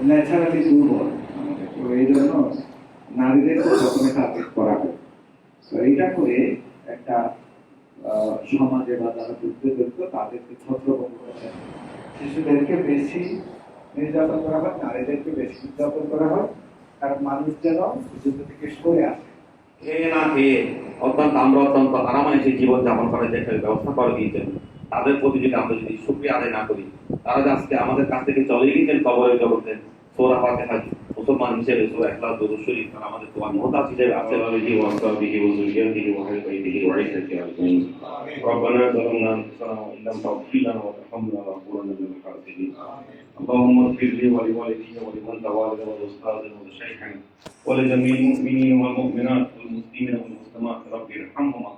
Naturally দুর্বল আমাদের, তো এই জন্য নারীদেরকে প্রথমে টার্গেট করা হয়। তো এইটা করে একটা সমাজে বা যারা যুদ্ধে জড়িত তাদেরকে ছত্রভঙ্গ করা, শিশুদেরকে বেশি নির্যাতন করা হয়, নারীদেরকে বেশি নির্যাতন করা হয়, কারণ মানুষ যেন যুদ্ধ থেকে সরে আসে। খেয়ে না খেয়ে আমরা অত্যন্ত আরামায়েশে জীবনযাপন করার যে একটা ব্যবস্থা করে দিয়েছেন, তাদের প্রতি যদি আমরা যদি শুকরিয়া আদায় না করি, তারা যে আজকে আমাদের কাছ থেকে চলে গিয়েছেন কবরের জগতে, সূরা ফাতিহা মুসলমান হিসেবে সূরা ইখলাস দুরূদ শরীফ তারা আমাদের তোমার মুহতাজ হিসেবে আছে। আলিহি ওয়া সাহবিহি ওয়া যুররিয়াতিহি ওয়া আহলি বাইতিহি ওয়া ইসসাতি আজমাইন। ربنا ظلمنا انفسنا وان لم تغفر لنا وترحمنا لنكونن من الخاسرين. اللهم اغفر لي ولوالدي ولمن تولد والاستاذ والشيخ ولجميع المؤمنين والمؤمنات والمسلمين والمسلمات رب ارحمهما